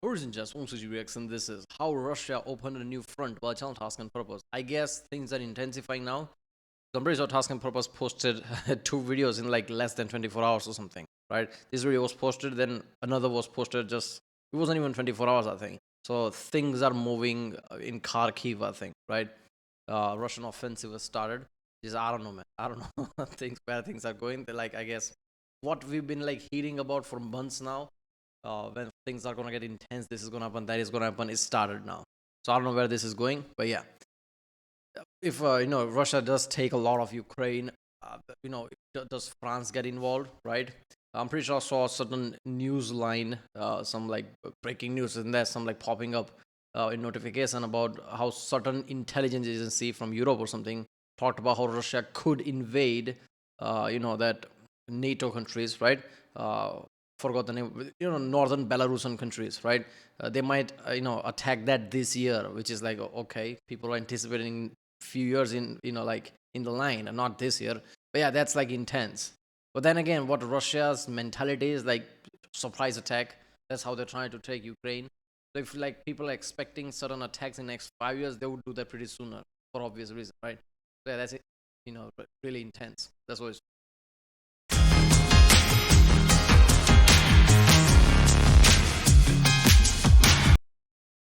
Origin just OMCG reaction. This is how Russia opened a new front while channel task and purpose. I guess things are intensifying now. I'm pretty sure Task and Purpose posted 2 videos in like less than 24 hours or something, right? This video was posted, then another was posted it wasn't even 24 hours, I think. So things are moving in Kharkiv, I think, right? Russian offensive has started. I don't know, man. I don't know where things are going. They're like, I guess, what we've been like hearing about for months now, when things are gonna get intense, this is gonna happen, that is gonna happen, it started now. So I don't know where this is going, but yeah. If Russia does take a lot of Ukraine, does France get involved, right? I'm pretty sure I saw a certain news line, some like breaking news, and there's some like popping up in notification about how certain intelligence agency from Europe or something talked about how Russia could invade, that NATO countries, right? Forgot the name, northern Belarusian countries, right? They might, attack that this year, which is like, okay, people are anticipating few years in like in the line and not this year, but yeah, that's like intense. But then again, what Russia's mentality is like surprise attack, that's how they're trying to take Ukraine. So if like people are expecting certain attacks in the next 5 years, they would do that pretty sooner for obvious reason, right? So yeah, that's it, really intense. That's what it's.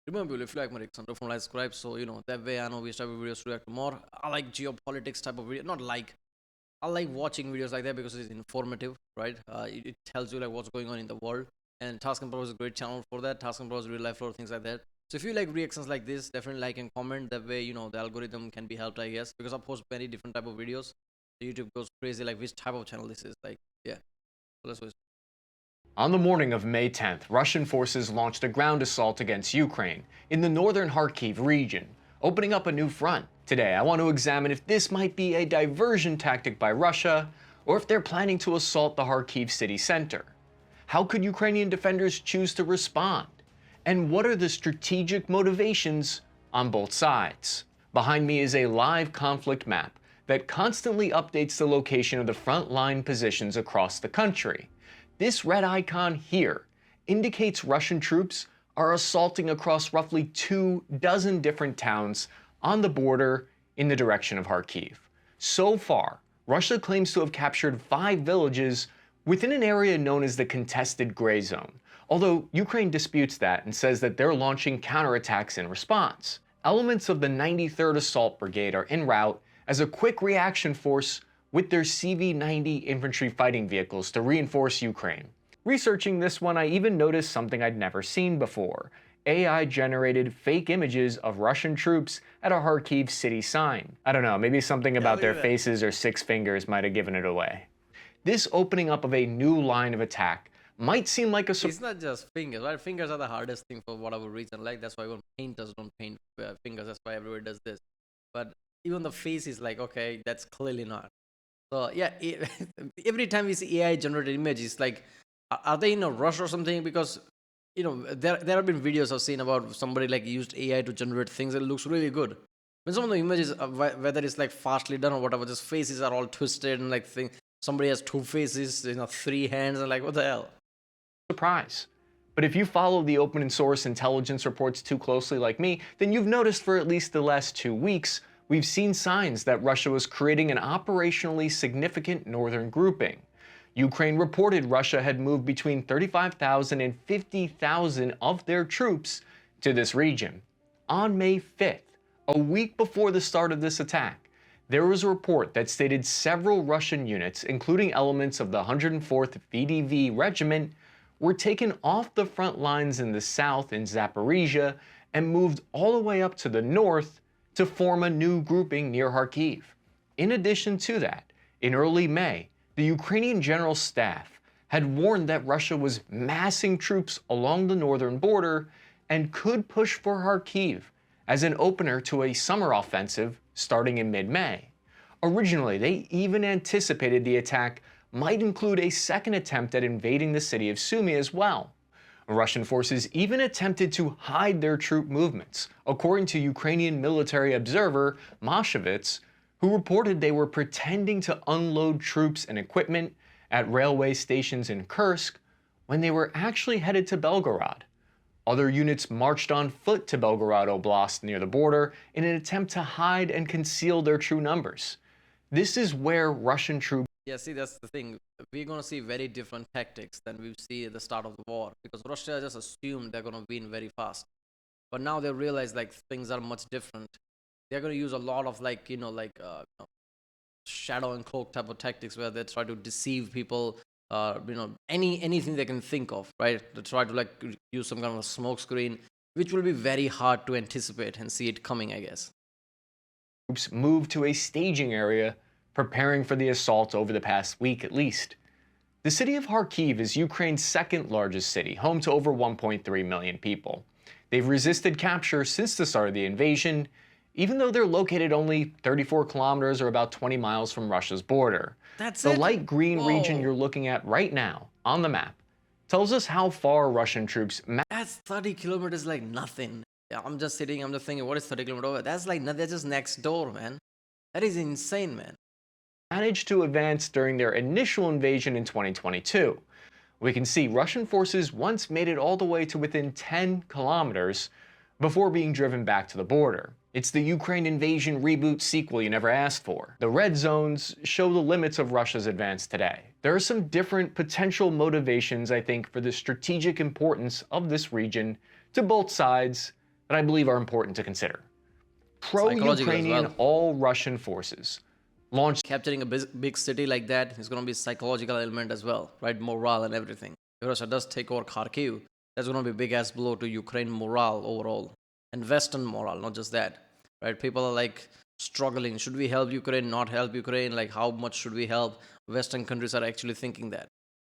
Remember, if you like my reaction, don't forget to subscribe. So that way I know which type of videos to react more. I like geopolitics type of video, not like I like watching videos like that because it's informative, right? It tells you like what's going on in the world. And Task and Purpose is a great channel for that. Task and Purpose, real life lore, things like that. So if you like reactions like this, definitely like and comment. That way, the algorithm can be helped, I guess, because I post many different type of videos. So YouTube goes crazy like which type of channel this is. Like, yeah. So let's watch. On the morning of May 10th, Russian forces launched a ground assault against Ukraine in the northern Kharkiv region, opening up a new front. Today, I want to examine if this might be a diversion tactic by Russia, or if they're planning to assault the Kharkiv city center. How could Ukrainian defenders choose to respond? And what are the strategic motivations on both sides? Behind me is a live conflict map that constantly updates the location of the frontline positions across the country. This red icon here indicates Russian troops are assaulting across roughly 24 different towns on the border in the direction of Kharkiv. So far, Russia claims to have captured 5 villages within an area known as the contested gray zone, although Ukraine disputes that and says that they're launching counterattacks in response. Elements of the 93rd Assault Brigade are en route as a quick reaction force with their CV-90 infantry fighting vehicles to reinforce Ukraine. Researching this one, I even noticed something I'd never seen before. AI-generated fake images of Russian troops at a Kharkiv city sign. I don't know, maybe something about their faces or 6 fingers might have given it away. This opening up of a new line of attack might seem like a... It's not just fingers, right? Fingers are the hardest thing for whatever reason. Like, that's why even painters don't paint fingers. That's why everybody does this. But even the face is like, okay, that's clearly not. So yeah, every time we see AI generated images, like, are they in a rush or something? Because there have been videos I've seen about somebody like used AI to generate things and it looks really good. When some of the images, whether it's like fastly done or whatever, just faces are all twisted and like somebody has 2 faces, 3 hands, and like, what the hell? Surprise. But if you follow the open source intelligence reports too closely like me, then you've noticed for at least the last 2 weeks, we've seen signs that Russia was creating an operationally significant northern grouping. Ukraine reported Russia had moved between 35,000 and 50,000 of their troops to this region. On May 5th, a week before the start of this attack, there was a report that stated several Russian units, including elements of the 104th VDV Regiment, were taken off the front lines in the south in Zaporizhia and moved all the way up to the north to form a new grouping near Kharkiv. In addition to that, in early May, the Ukrainian General Staff had warned that Russia was massing troops along the northern border and could push for Kharkiv as an opener to a summer offensive starting in mid-May. Originally, they even anticipated the attack might include a second attempt at invading the city of Sumy as well. Russian forces even attempted to hide their troop movements, according to Ukrainian military observer Mashevitz, who reported they were pretending to unload troops and equipment at railway stations in Kursk when they were actually headed to Belgorod. Other units marched on foot to Belgorod Oblast near the border in an attempt to hide and conceal their true numbers. This is where Russian troops. Yeah, see, that's the thing. We're going to see very different tactics than we see at the start of the war, because Russia just assumed they're going to win very fast. But now they realize like things are much different. They're going to use a lot of shadow and cloak type of tactics where they try to deceive people. Anything they can think of, right? To try to like use some kind of a smoke screen, which will be very hard to anticipate and see it coming, I guess. Troops moved to a staging area, preparing for the assault over the past week at least. The city of Kharkiv is Ukraine's second largest city, home to over 1.3 million people. They've resisted capture since the start of the invasion, even though they're located only 34 kilometers or about 20 miles from Russia's border. That's the it? light green Whoa. region you're looking at right now on the map tells us how far Russian troops. That's 30 kilometers like nothing. Yeah, I'm just thinking, what is 30 kilometers over? That's like nothing. That's just next door, man. That is insane, man. Managed to advance during their initial invasion in 2022. We can see Russian forces once made it all the way to within 10 kilometers before being driven back to the border. It's the Ukraine invasion reboot sequel you never asked for. The red zones show the limits of Russia's advance today. There are some different potential motivations, I think, for the strategic importance of this region to both sides that I believe are important to consider. Pro-Ukrainian well. all-Russian forces launched. Capturing a big city like that is going to be a psychological element as well, right? Morale and everything. If Russia does take over Kharkiv, that's going to be a big-ass blow to Ukraine morale overall. And Western morale, not just that, right? People are like struggling. Should we help Ukraine, not help Ukraine? Like, how much should we help? Western countries are actually thinking that.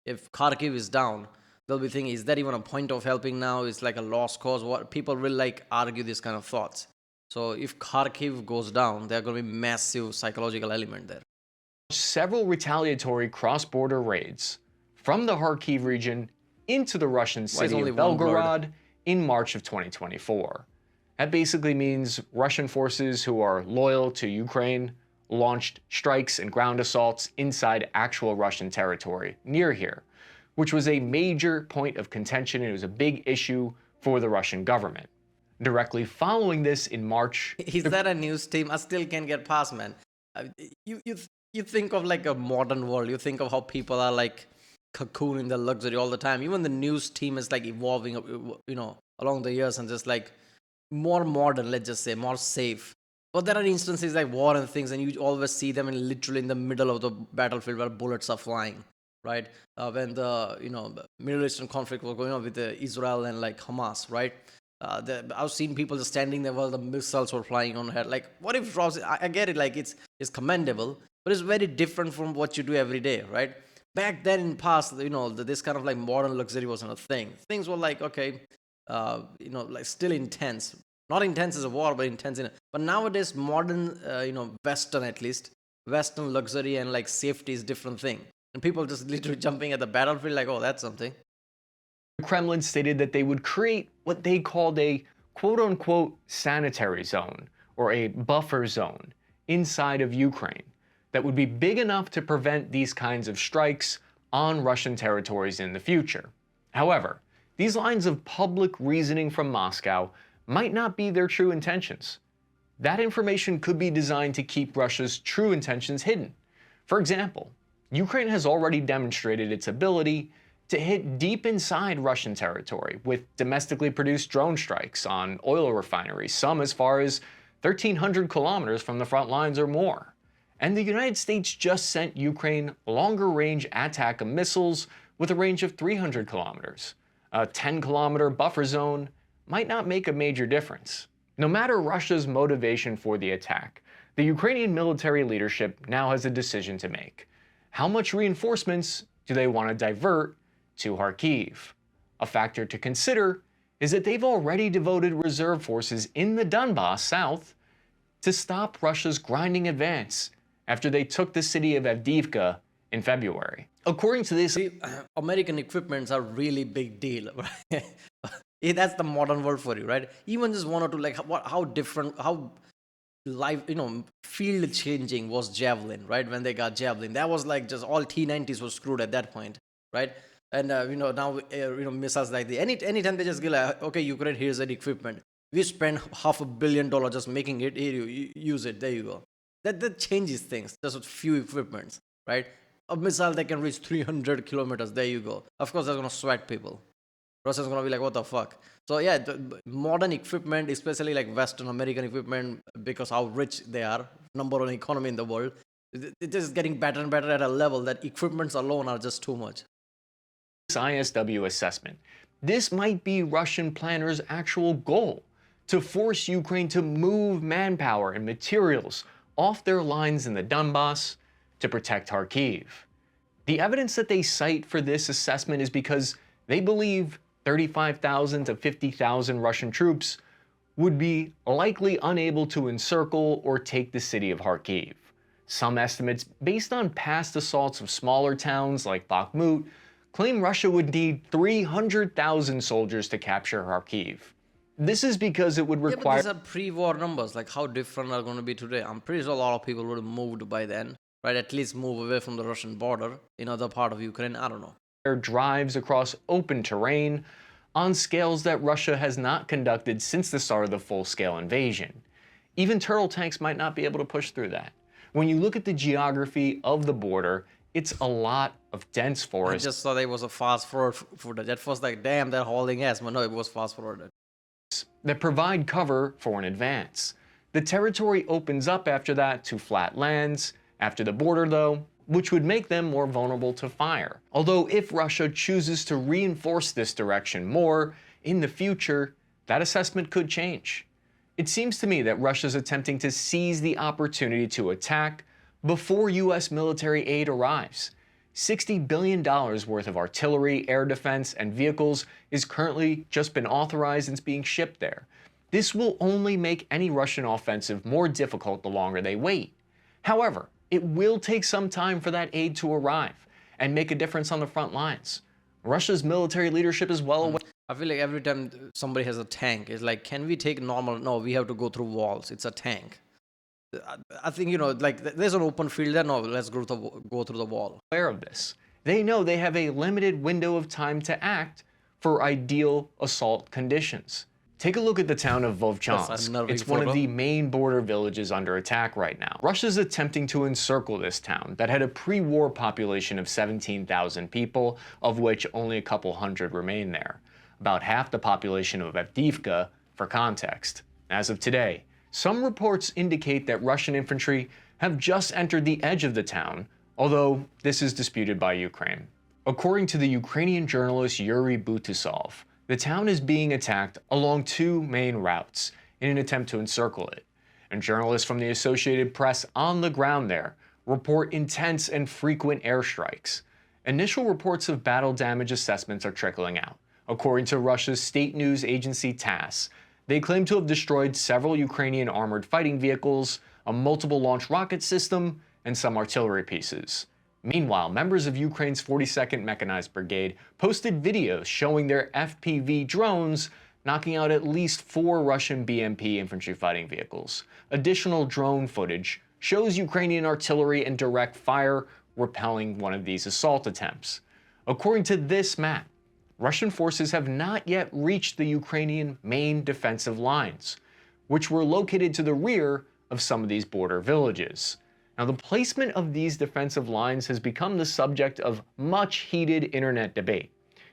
If Kharkiv is down, they'll be thinking, is that even a point of helping now? It's like a lost cause. What people will like argue this kind of thoughts. So if Kharkiv goes down, there's going to be massive psychological element there. Several retaliatory cross-border raids from the Kharkiv region into the Russian city of Belgorod in March of 2024. That basically means Russian forces who are loyal to Ukraine launched strikes and ground assaults inside actual Russian territory near here, which was a major point of contention and it was a big issue for the Russian government. Directly following this in March... Is that a news team? I still can't get past, man. You think of like a modern world. You think of how people are like cocooning the luxury all the time. Even the news team is like evolving, along the years and just like more modern, let's just say, more safe. But there are instances like war and things, and you always see them literally in the middle of the battlefield where bullets are flying, right? When the Middle Eastern conflict was going on with Israel and like Hamas, right? I've seen people just standing there while the missiles were flying on head. Like, what if I get it, like it's commendable, but it's very different from what you do every day, right? Back then in past, this kind of like modern luxury wasn't a thing. Things were like, okay, like still intense. Not intense as a war, but intense but nowadays modern, Western at least, Western luxury and like safety is different thing. And people just literally jumping at the battlefield like, oh, that's something. The Kremlin stated that they would create what they called a quote-unquote sanitary zone or a buffer zone inside of Ukraine that would be big enough to prevent these kinds of strikes on Russian territories in the future. However, these lines of public reasoning from Moscow might not be their true intentions. That information could be designed to keep Russia's true intentions hidden. For example, Ukraine has already demonstrated its ability to hit deep inside Russian territory with domestically produced drone strikes on oil refineries, some as far as 1,300 kilometers from the front lines or more. And the United States just sent Ukraine longer-range attack missiles with a range of 300 kilometers. A 10-kilometer buffer zone might not make a major difference. No matter Russia's motivation for the attack, the Ukrainian military leadership now has a decision to make. How much reinforcements do they want to divert to Kharkiv? A factor to consider is that they've already devoted reserve forces in the Donbass south to stop Russia's grinding advance after they took the city of Avdiivka in February. According to this... American equipments are really big deal, right? That's the modern word for you, right? Even just one or two, like how different, how life, field changing was Javelin, right? When they got Javelin, that was like just all T-90s were screwed at that point, right? And now missiles like the anytime they just go like, okay, Ukraine, here's that equipment. We spend $500 million just making it. Here you use it. There you go. That changes things. Just with few equipments, right? A missile that can reach 300 kilometers. There you go. Of course, that's gonna sweat people. Russia's gonna be like, what the fuck? So yeah, the modern equipment, especially like Western American equipment, because how rich they are, number one economy in the world, it is getting better and better at a level that equipments alone are just too much. ISW assessment. This might be Russian planners' actual goal, to force Ukraine to move manpower and materials off their lines in the Donbass to protect Kharkiv. The evidence that they cite for this assessment is because they believe 35,000 to 50,000 Russian troops would be likely unable to encircle or take the city of Kharkiv. Some estimates, based on past assaults of smaller towns like Bakhmut, claim Russia would need 300,000 soldiers to capture Kharkiv. This is because it would require... Yeah, but these are pre-war numbers. Like, how different are going to be today? I'm pretty sure a lot of people would have moved by then, right? At least move away from the Russian border in other part of Ukraine. I don't know. Drives across open terrain on scales that Russia has not conducted since the start of the full-scale invasion. Even turtle tanks might not be able to push through that. When you look at the geography of the border, it's a lot of dense forest. I just thought it was a fast forward footage. At first, like, damn, that hauling ass. But no, it was fast forwarded. That provide cover for an advance. The territory opens up after that to flat lands, after the border though, which would make them more vulnerable to fire. Although if Russia chooses to reinforce this direction more in the future, that assessment could change. It seems to me that Russia's attempting to seize the opportunity to attack before US military aid arrives. $60 billion worth of artillery, air defense, and vehicles is currently just been authorized and is being shipped there. This will only make any Russian offensive more difficult the longer they wait. However, it will take some time for that aid to arrive and make a difference on the front lines. Russia's military leadership is well aware. I feel like every time somebody has a tank, it's like, can we take normal? No, we have to go through walls. It's a tank. I think, like, there's an open field there. No, let's go through the wall. Aware of this. They know they have a limited window of time to act for ideal assault conditions. Take a look at the town of Vovchansk. It's one of the main border villages under attack right now. Russia's attempting to encircle this town that had a pre-war population of 17,000 people, of which only a couple hundred remain there. About half the population of Avdiivka, for context. As of today, some reports indicate that Russian infantry have just entered the edge of the town, although this is disputed by Ukraine. According to the Ukrainian journalist Yuri Butusov, the town is being attacked along two main routes in an attempt to encircle it. And journalists from the Associated Press on the ground there report intense and frequent airstrikes. Initial reports of battle damage assessments are trickling out. According to Russia's state news agency TASS, they claim to have destroyed several Ukrainian armored fighting vehicles, a multiple launch rocket system, and some artillery pieces. Meanwhile, members of Ukraine's 42nd Mechanized Brigade posted videos showing their FPV drones knocking out at least 4 Russian BMP infantry fighting vehicles. Additional drone footage shows Ukrainian artillery and direct fire repelling one of these assault attempts. According to this map, Russian forces have not yet reached the Ukrainian main defensive lines, which were located to the rear of some of these border villages. Now, the placement of these defensive lines has become the subject of much heated internet debate.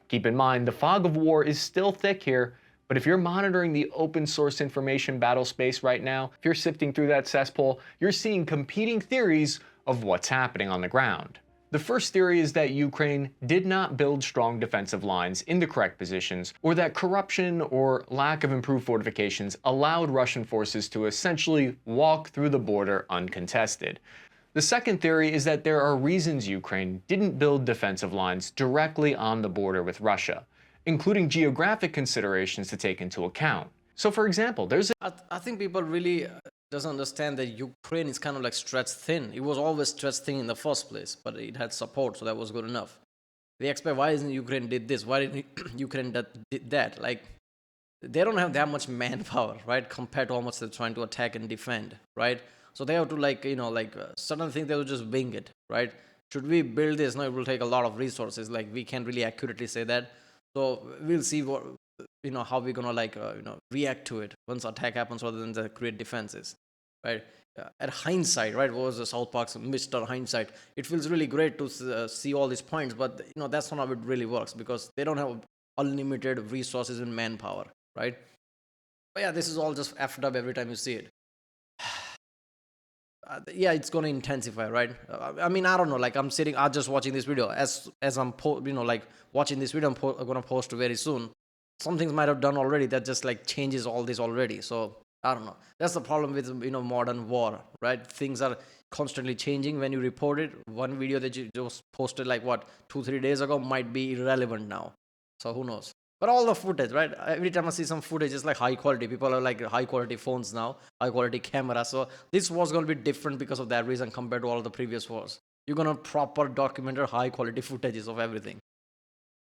Keep in mind, the fog of war is still thick here, but if you're monitoring the open source information battle space right now, if you're sifting through that cesspool, you're seeing competing theories of what's happening on the ground. The first theory is that Ukraine did not build strong defensive lines in the correct positions, or that corruption or lack of improved fortifications allowed Russian forces to essentially walk through the border uncontested. The second theory is that there are reasons Ukraine didn't build defensive lines directly on the border with Russia, including geographic considerations to take into account. So for example, I think people really doesn't understand that Ukraine is kind of like stretched thin. It was always stretched thin in the first place, but it had support, so that was good enough. They expect, why isn't Ukraine did this? Why didn't Ukraine did that? Like, they don't have that much manpower, right? Compared to how much they're trying to attack and defend, right? So they have to certain things they will just wing it, right? should we build this? No, it will take a lot of resources. Like we can't really accurately say that. So we'll see what, how we're gonna like react to it once attack happens, rather than the create defenses, right? At hindsight, right? What was the South Park's Mr. Hindsight? It feels really great to see all these points, but that's not how it really works, because they don't have unlimited resources and manpower, right? But yeah, this is all just effed up every time you see it. Yeah, it's going to intensify, right? I mean, I don't know, like I'm just watching this video as I'm like watching this video. I'm going to post very soon. Some things might have done already that just like changes all this already. So I don't know, that's the problem with modern war, right? Things are constantly changing. When you report it, one video that you just posted like what 2-3 days ago might be irrelevant now. So who knows? But all the footage, right? Every time I see some footage, it's like high quality. People are like high quality phones now, high quality camera. So this was going to be different because of that reason compared to all the previous wars. You're going to proper document high quality footages of everything.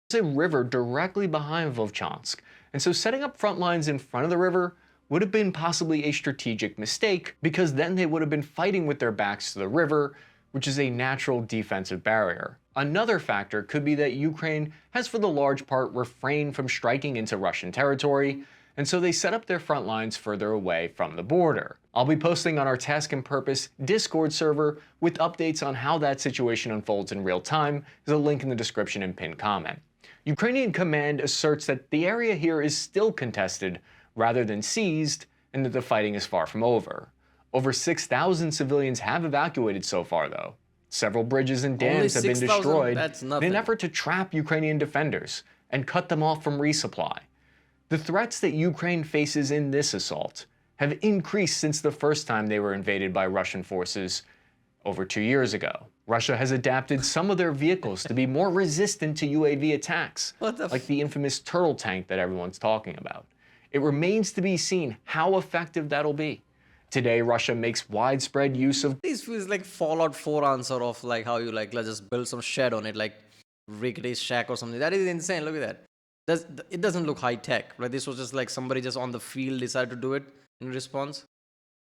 There's a river directly behind Vovchansk, and so setting up front lines in front of the river would have been possibly a strategic mistake, because then they would have been fighting with their backs to the river, which is a natural defensive barrier. Another factor could be that Ukraine has for the large part refrained from striking into Russian territory, and so they set up their front lines further away from the border. I'll be posting on our Task and Purpose Discord server with updates on how that situation unfolds in real time. There's a link in the description and pinned comment. Ukrainian command asserts that the area here is still contested rather than seized, and that the fighting is far from over. Over 6,000 civilians have evacuated so far, though. Several bridges and dams have been destroyed in an effort to trap Ukrainian defenders and cut them off from resupply. The threats that Ukraine faces in this assault have increased since the first time they were invaded by Russian forces over 2 years ago. Russia has adapted some of their vehicles to be more resistant to UAV attacks, like the infamous turtle tank that everyone's talking about. It remains to be seen how effective that'll be. Today, Russia makes widespread use of— This feels like Fallout 4 answer of like how you like, let's just build some shed on it, like rickety shack or something. That is insane. Look at that. It doesn't look high tech, right? This was just like somebody just on the field decided to do it in response.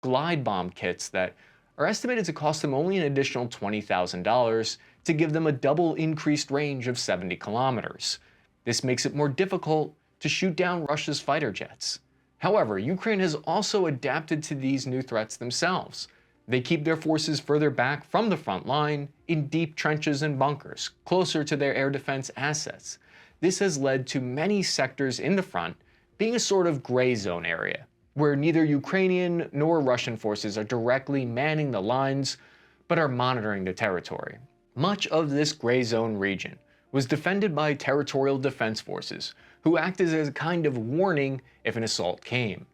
glide bomb kits that are estimated to cost them only an additional $20,000 to give them a double increased range of 70 kilometers. This makes it more difficult to shoot down Russia's fighter jets. However, Ukraine has also adapted to these new threats themselves. They keep their forces further back from the front line in deep trenches and bunkers, closer to their air defense assets. This has led to many sectors in the front being a sort of gray zone area, where neither Ukrainian nor Russian forces are directly manning the lines, but are monitoring the territory. Much of this gray zone region was defended by territorial defense forces, who acted as a kind of warning if an assault came.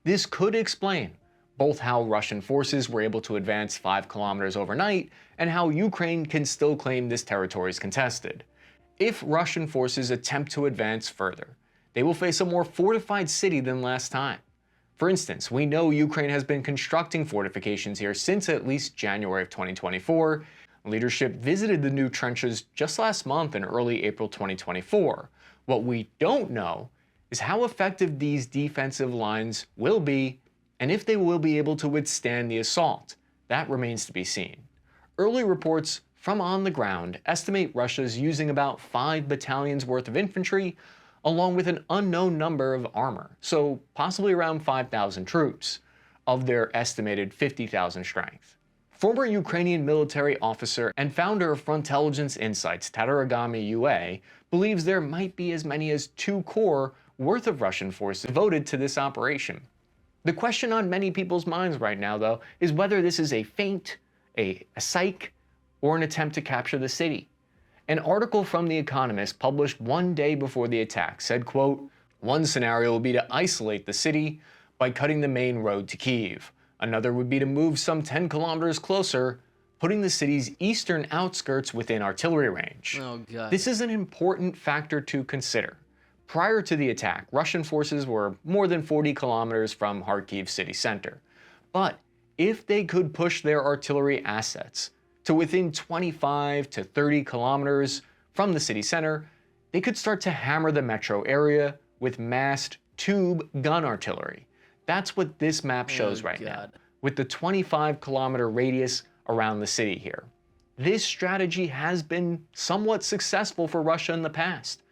This could explain both how Russian forces were able to advance 5 kilometers overnight and how Ukraine can still claim this territory is contested. If Russian forces attempt to advance further, they will face a more fortified city than last time. For instance, we know Ukraine has been constructing fortifications here since at least January of 2024. Leadership visited the new trenches just last month in early April 2024. What we don't know is how effective these defensive lines will be, and if they will be able to withstand the assault. That remains to be seen. Early reports from on the ground estimate Russia's using about 5 battalions worth of infantry, along with an unknown number of armor, so possibly around 5,000 troops, of their estimated 50,000 strength. Former Ukrainian military officer and founder of Frontelligence Insights, Tataragami UA, believes there might be as many as 2 corps worth of Russian forces devoted to this operation. The question on many people's minds right now, though, is whether this is a feint, a psych, or an attempt to capture the city. An article from The Economist published one day before the attack said, quote, "One scenario will be to isolate the city by cutting the main road to Kyiv. Another would be to move some 10 kilometers closer, putting the city's eastern outskirts within artillery range." Oh, God. This is an important factor to consider. Prior to the attack, Russian forces were more than 40 kilometers from Kharkiv city center. But if they could push their artillery assets to within 25 to 30 kilometers from the city center, they could start to hammer the metro area with massed tube gun artillery. That's what this map shows right now, with the 25-kilometer radius around the city here. this strategy has been somewhat successful for Russia in the past.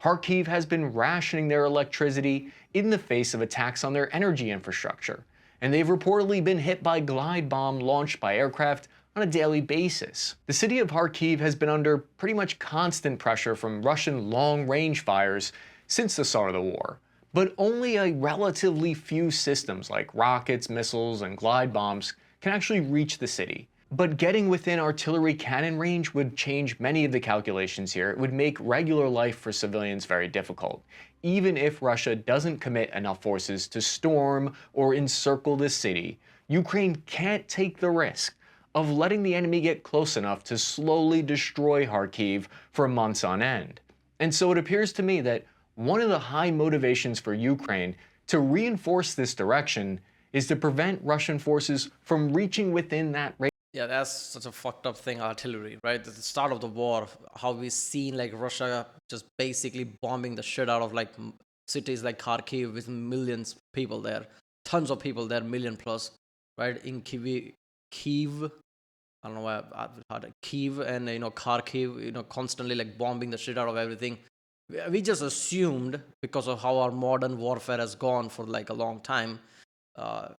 Kharkiv has been rationing their electricity in the face of attacks on their energy infrastructure, and they've reportedly been hit by glide bomb launched by aircraft on a daily basis. The city of Kharkiv has been under pretty much constant pressure from Russian long-range fires since the start of the war, but only a relatively few systems like rockets, missiles, and glide bombs can actually reach the city. But getting within artillery cannon range would change many of the calculations here. It would make regular life for civilians very difficult, even if Russia doesn't commit enough forces to storm or encircle the city. Ukraine can't take the risk of letting the enemy get close enough to slowly destroy Kharkiv for months on end. And so it appears to me that one of the high motivations for Ukraine to reinforce this direction is to prevent Russian forces from reaching within that range. Yeah, that's such a fucked up thing, artillery, right? At the start of the war, how we seen like Russia just basically bombing the shit out of like cities like Kharkiv with millions of people there, tons of people there, million plus, right? In Kiev, I don't know why I've had Kiev and Kharkiv, constantly like bombing the shit out of everything. We just assumed because of how our modern warfare has gone for like a long time,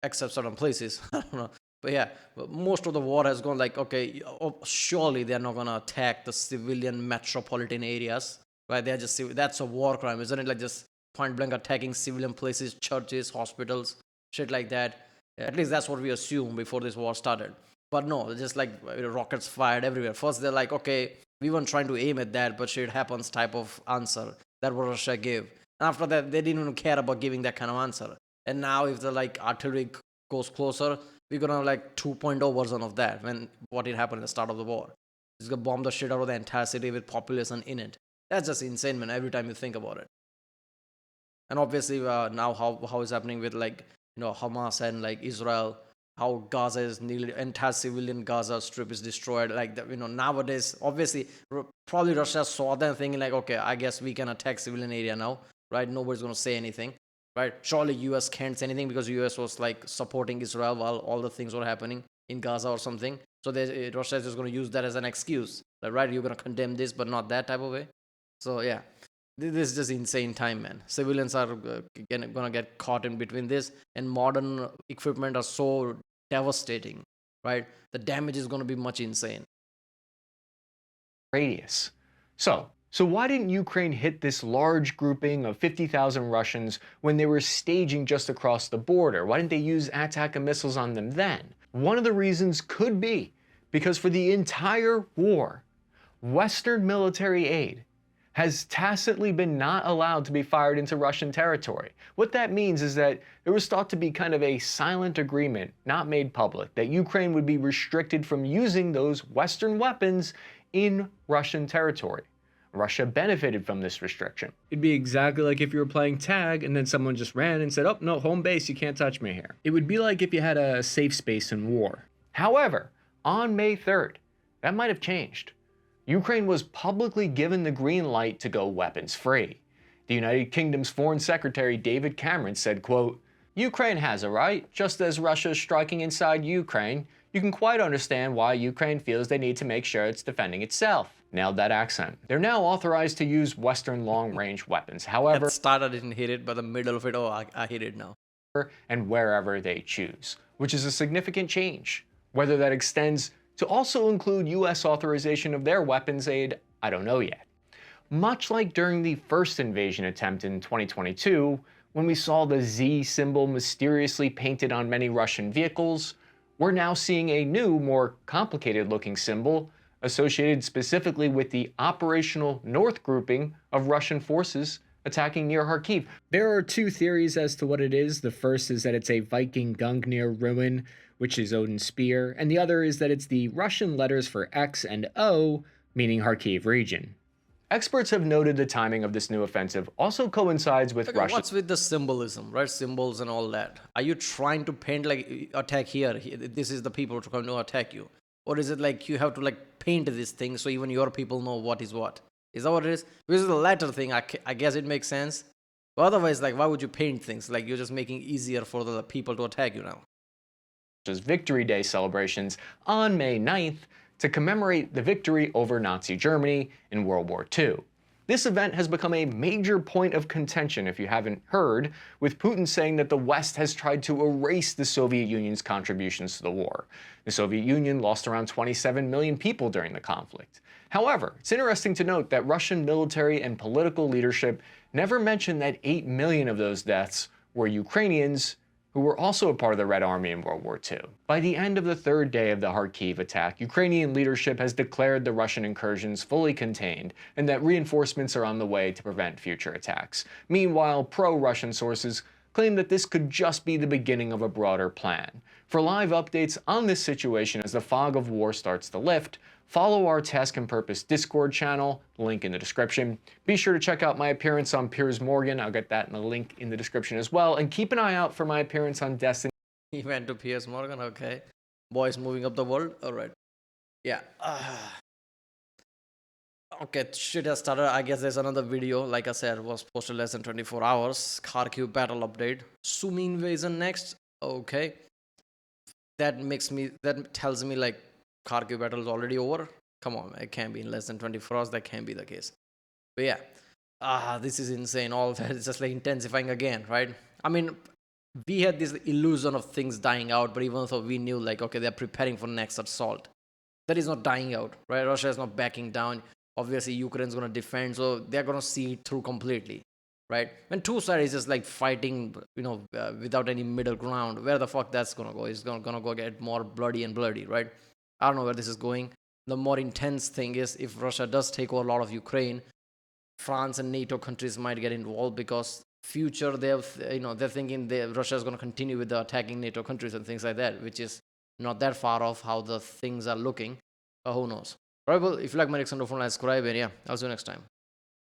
except certain places. I don't know. But yeah, most of the war has gone like, okay, surely they're not going to attack the civilian metropolitan areas, right? They're just, that's a war crime, isn't it? Like just point blank attacking civilian places, churches, hospitals, shit like that. At least that's what we assumed before this war started. But no, just like rockets fired everywhere. First, they're like, okay, we weren't trying to aim at that, but shit happens type of answer. That what Russia gave. And after that, they didn't even care about giving that kind of answer. And now if the like artillery goes closer, we're gonna like 2.0 version of that when what it happened at the start of the war. It's gonna bomb the shit out of the entire city with population in it. That's just insane, man, every time you think about it. And obviously now how is happening with like, Hamas and like Israel, how Gaza is nearly entire civilian Gaza strip is destroyed. Like nowadays, obviously, probably Russia saw them thinking like, okay, I guess we can attack civilian area now, right? Nobody's gonna say anything, right? Surely US can't say anything because US was like supporting Israel while all the things were happening in Gaza or something. So Russia is just gonna use that as an excuse, like, right? You're gonna condemn this, but not that type of way. So yeah. This is just insane time, man. Civilians are gonna get caught in between this, and modern equipment are so devastating, right? The damage is gonna be much insane. Radius. So why didn't Ukraine hit this large grouping of 50,000 Russians when they were staging just across the border? Why didn't they use ATACMS missiles on them then? One of the reasons could be because for the entire war, Western military aid has tacitly been not allowed to be fired into Russian territory. What that means is that there was thought to be kind of a silent agreement, not made public, that Ukraine would be restricted from using those Western weapons in Russian territory. Russia benefited from this restriction. It'd be exactly like if you were playing tag and then someone just ran and said, oh, no, home base, you can't touch me here. It would be like if you had a safe space in war. However, on May 3rd, that might have changed. Ukraine was publicly given the green light to go weapons free. The United Kingdom's Foreign Secretary David Cameron said, quote, Ukraine has a right, just as Russia is striking inside Ukraine. You can quite understand why Ukraine feels they need to make sure it's defending itself. Nailed that accent. They're now authorized to use Western long-range weapons. However, at the start I didn't hit it, but the middle of it, I hit it now. And wherever they choose, which is a significant change. Whether that extends to also include US authorization of their weapons aid, I don't know yet. Much like during the first invasion attempt in 2022, when we saw the Z symbol mysteriously painted on many Russian vehicles, we're now seeing a new, more complicated looking symbol associated specifically with the operational North grouping of Russian forces attacking near Kharkiv. There are two theories as to what it is. The first is that it's a Viking Gungnir ruin, which is Odin's spear, and the other is that it's the Russian letters for X and O, meaning Kharkiv region. Experts have noted the timing of this new offensive also coincides with Russia. What's with the symbolism, right? Symbols and all that. Are you trying to paint like attack here? This is the people who are going to attack you. Or is it like you have to like paint this thing so even your people know what is what? Is that what it is? Because the latter thing, I guess it makes sense. But otherwise, like, why would you paint things? Like, you're just making it easier for the people to attack you now. Victory Day celebrations on May 9th to commemorate the victory over Nazi Germany in World War II. This event has become a major point of contention, if you haven't heard, with Putin saying that the West has tried to erase the Soviet Union's contributions to the war. The Soviet Union lost around 27 million people during the conflict. However, it's interesting to note that Russian military and political leadership never mentioned that 8 million of those deaths were Ukrainians who were also a part of the Red Army in World War II. By the end of the third day of the Kharkiv attack, Ukrainian leadership has declared the Russian incursions fully contained and that reinforcements are on the way to prevent future attacks. Meanwhile, pro-Russian sources claim that this could just be the beginning of a broader plan. For live updates on this situation as the fog of war starts to lift, follow our Task and Purpose Discord channel, link in the description. Be sure to check out my appearance on Piers Morgan, I'll get that in the link in the description as well, and keep an eye out for my appearance on Destiny. He went to Piers Morgan, okay. Boys moving up the world, alright. Yeah. Okay, shit has started. I guess there's another video, like I said, was posted less than 24 hours. Kharkiv battle update. Sumy invasion next. Okay. That tells me like Kharkiv battle is already over. Come on, it can't be in less than 24 hours. That can't be the case. But yeah, this is insane. All that is just like intensifying again, right? I mean, we had this illusion of things dying out, but even though we knew like, okay, they're preparing for next assault. That is not dying out, right? Russia is not backing down. Obviously, Ukraine's going to defend, so they're going to see it through completely, right? When two sides is just like fighting, without any middle ground, where the fuck that's going to go? It's going to go get more bloody and bloody, right? I don't know where this is going. The more intense thing is if Russia does take over a lot of Ukraine, France and NATO countries might get involved because future they're thinking Russia is going to continue with the attacking NATO countries and things like that, which is not that far off how the things are looking. But who knows? Right, well, if you like my next on Frontline, subscribe, and yeah, I'll see you next time.